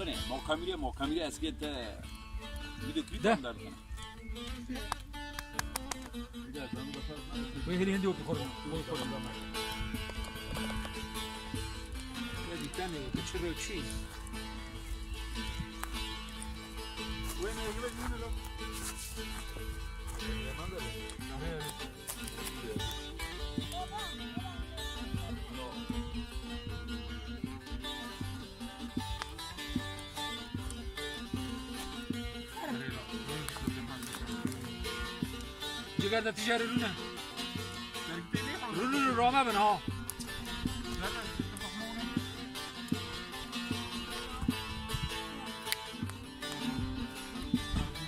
بنه موکمیری اسکیت ویدیو کلیپ ده. هم دارم وهي هندي وبيخرج Ya dikkat et, geçiriyor çiğ. وين يقول جگرده تجاری رونه رونه رامه بنا ها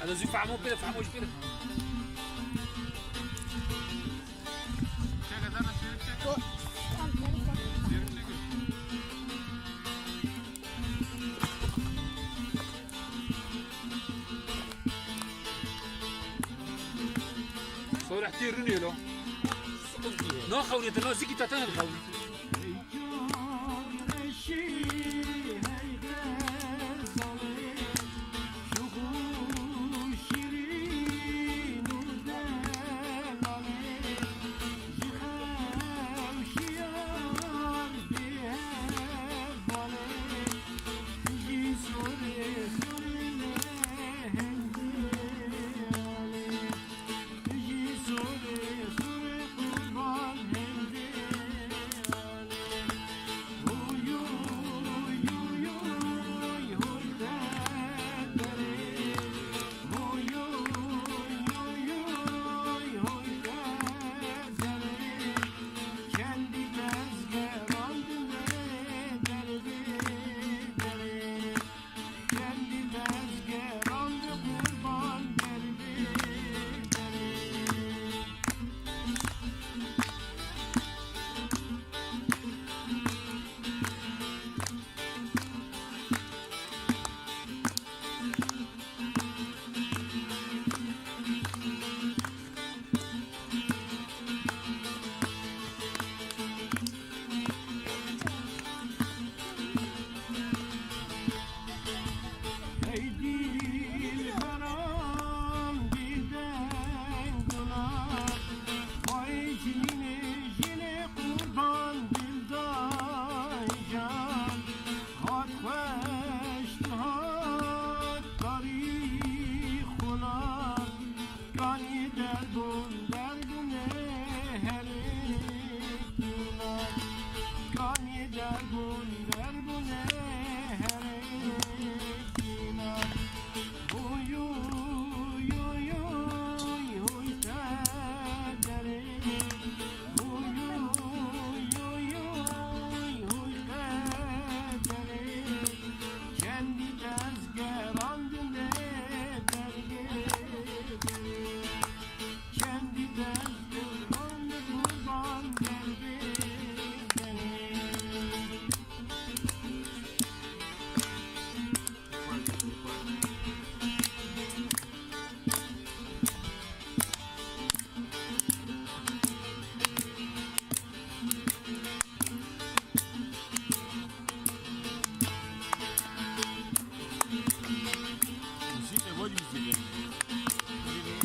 هذا زي فهموه كده فهموش كده صور احتير روني له نو خوريت نو زيكي تاتان الخوري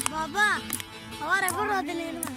Baba, ahora corro de tener.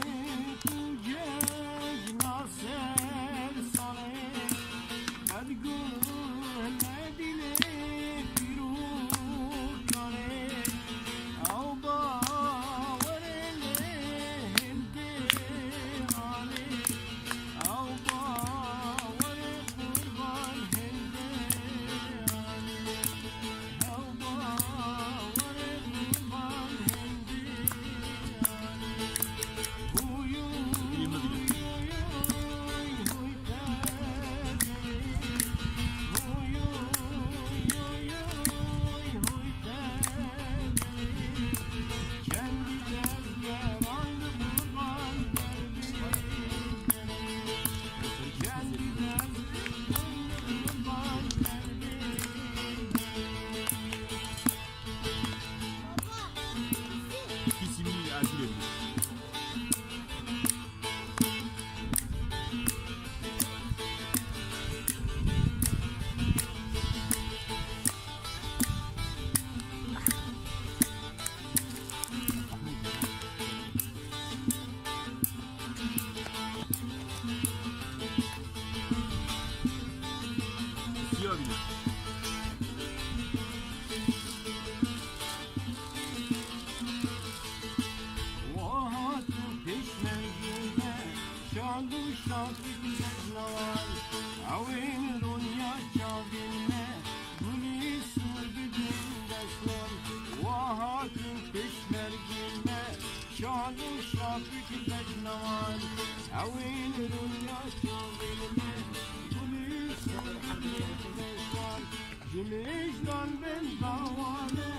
Mecdan ben davane,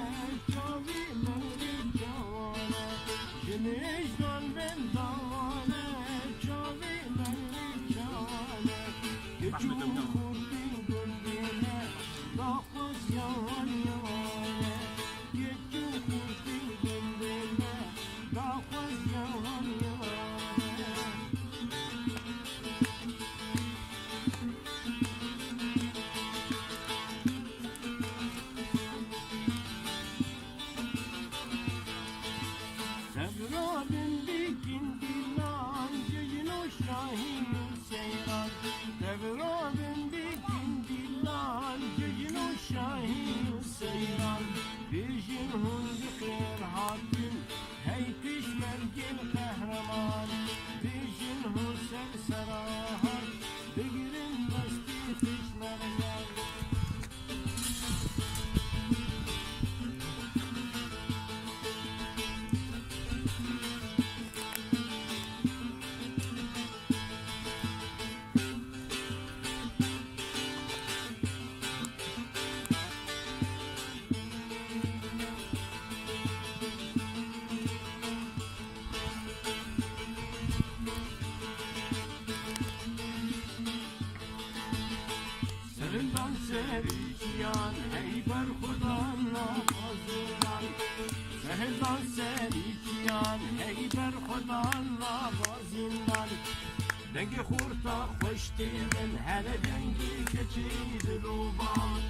çavi mevri çavane. Mecdan ben davane, çavi mevri çavane. Geçun kurdin gündine, dağız yavan yavane. Geçun kurdin gündine, dağız yavan yavane. Sevradın dikin dilan, ceyin o şahin seyran. Sevradın dikin dilan, ceyin o şahin seyran. Birjin hundi khair hakim, hey pişmer gel kahraman. Birjin hun serserahat, begirin desti pişmer gel. Sırından serikiyan, heyber Khudan nafazılan. Sırından serikiyan, heyber Khudan nafazılan. Dengi kurta hoş dilin, hele dengi keçi diloban.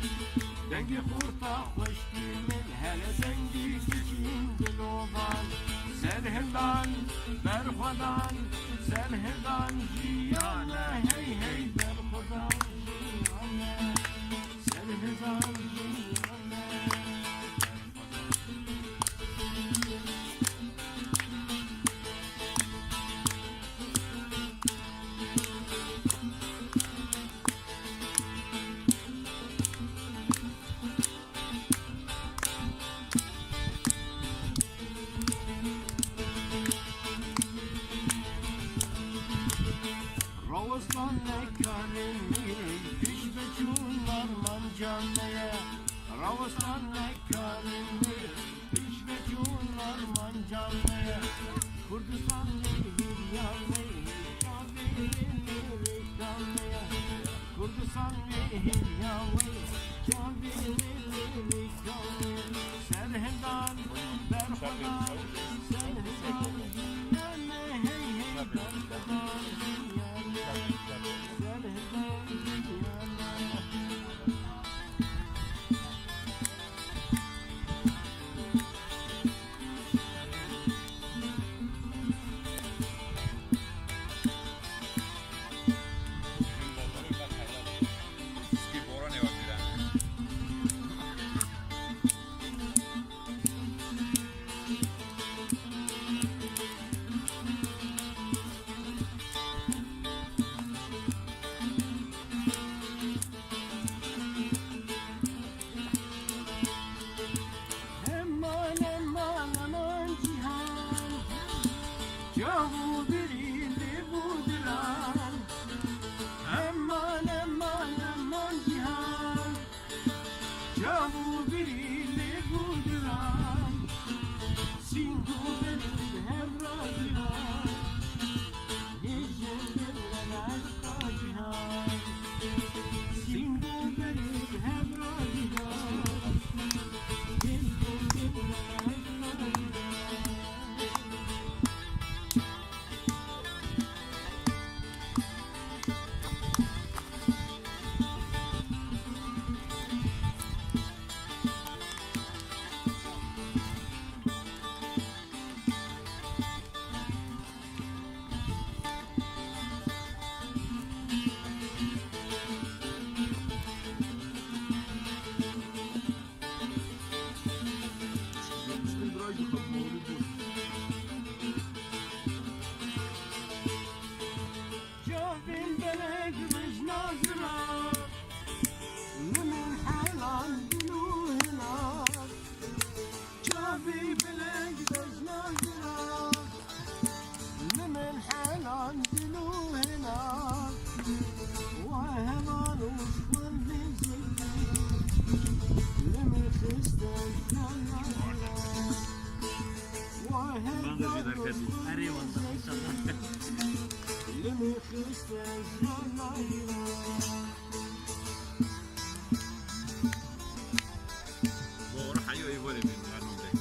Dengi kurta hoş dilin, hele dengi keçi diloban. Serhildan, berkhudan, serhildan ciyane, hey hey berkhudan ciyane. Serhildan ciyane. Ravuslan nekkarını, piş beçunlar mancamaya. Ravuslan nekkarını, piş beçunlar mancamaya. Kurdistan nehir yanı, Kabe'nin reklamaya. Kurdistan nehir yanı, Kabe'nin reklamaya. Serhendan, berhudan, serhendan, diyane, hey hey berhudan, diyane. Serhendan, diyane. Eman eman aman cihan, Cavu birili bu dilan. Eman eman aman cihan, Cavu birili bu dilan. Singu benim hemra cihan, Nicedir aşka cihan. Singu benim hemra cihan, أري والله إن شاء الله Våra har ju varit med här någonting.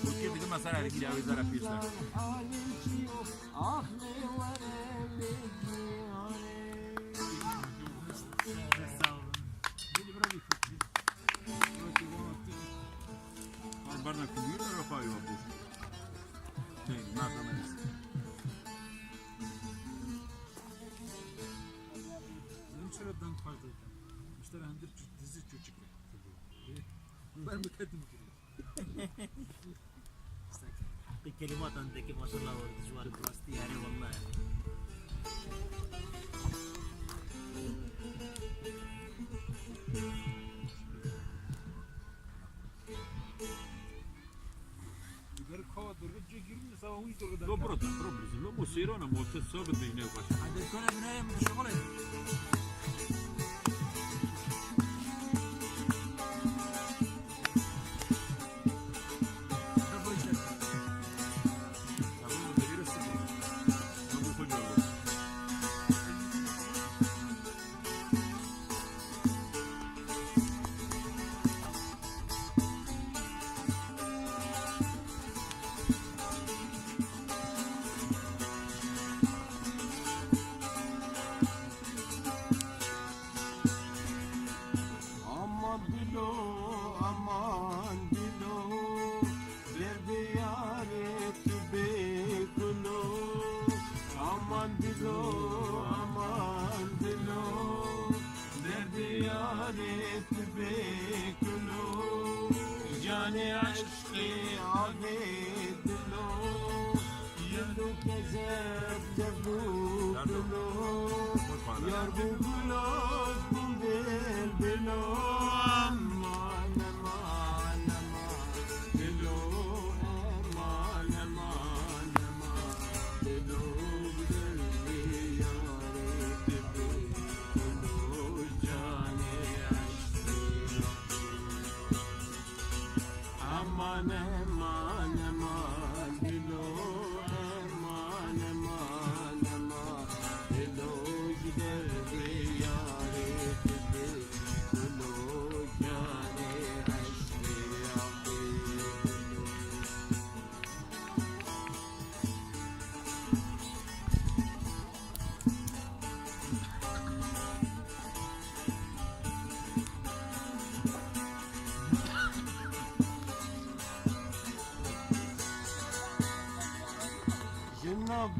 Porque fica uma sala aqui de avisar a pista. Barna comida ou foi uma busca? Sim, nada mais. sıradan fazla. İşte handır dizi çocuk. Ben mükaddim ki. الكلمات عندك ما شاء الله والفيجوال براستي يعني والله Dobro, lo musirona molto solo di ne qua. Adesso ne abbiamo شغله.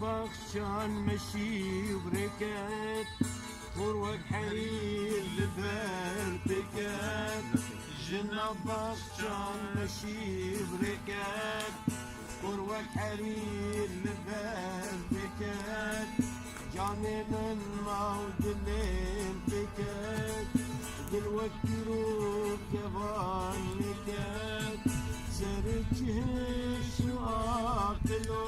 بخشان مشي وبركات فروق حرير لبرتكات جنة بخشان مشي وبركات فروق حرير لبرتكات جاني من موت الانفكات دلوقتي روح كبار نكات سرتش وعقلو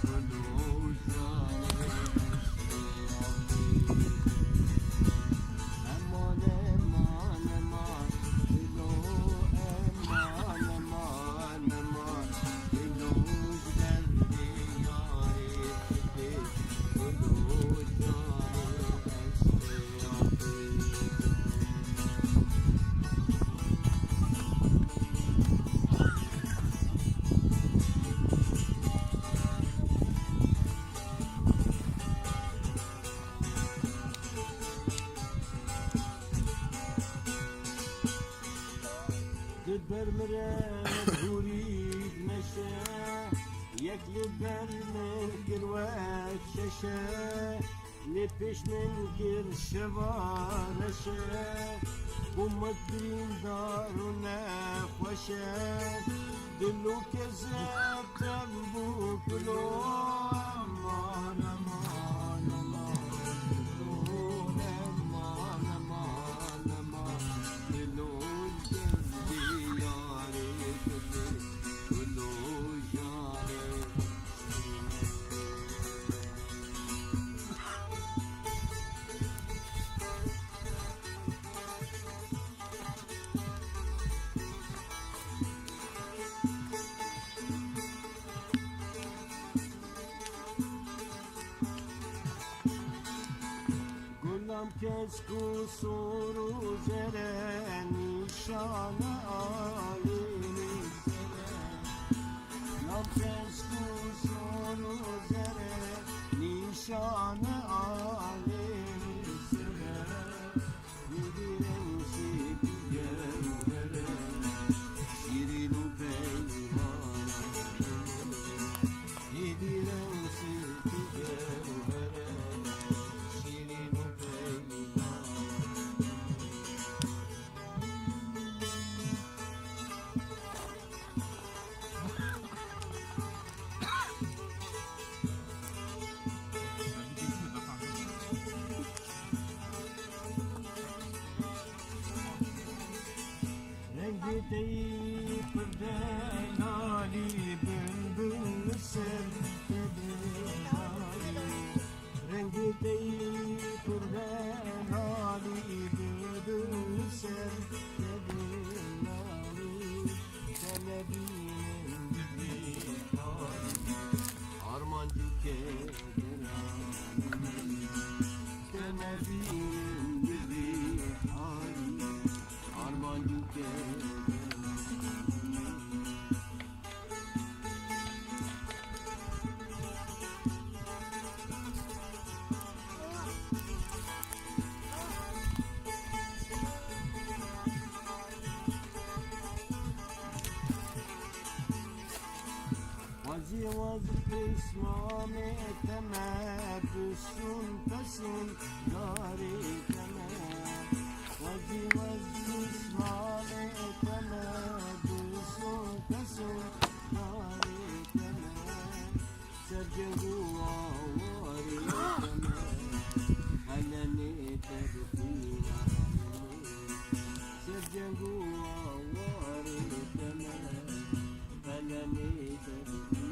Hello تبرمره بورید مشه یک لبر من کروات ششه لپش من گر شوارشه بومت برین دارو نخوشه دلو که زبتم بو کلو امان امان امان امان امان امان دلو دیاره دلو جاره گلم کسکو سورو زره نشان عالی زره گلم کسکو سورو زره نشان عالی زره میگیرم سیپی گره شیرینو پیمانه میگیرم سیپی گره شیرینو پیمانه رنگی دی پردن حالی بلبل سر پردن حالی رنگی دی پردن حالی بلبل سر پردن حالی تلبین بی حالی آرمانجو که درانی تلبین بی حالی آرمانجو که وزی قسمام تمام بسون پسون داری تمام وزی قسمام تمام بسون پسون داری تمام سرجگو آواری تمام علنی تبقینا سرجگو آواری تمام علنی تبقینا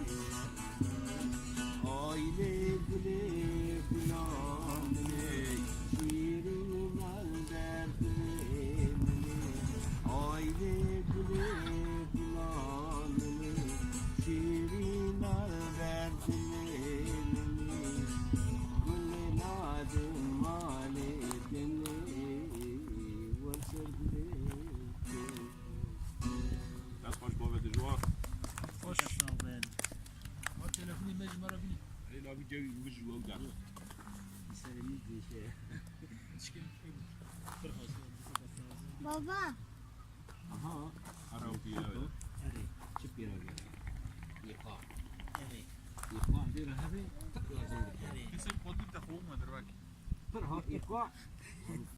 آیله گله فلانه شیرین الدردنه آیله گله فلانه شیرین الدردنه گل نادم مال دنه ورسر گله دست باش بابت جوار خوش آمد. ما تلفنی مجموعه بینی. هی لابی جوی وجه و در سرمی دیشه بابا آها حراوتی هذا اره چه پیراگه یقا Evet. یقا دیره هبه لازم Evet. Kesin kodlu da kovma dur bak. برها یقا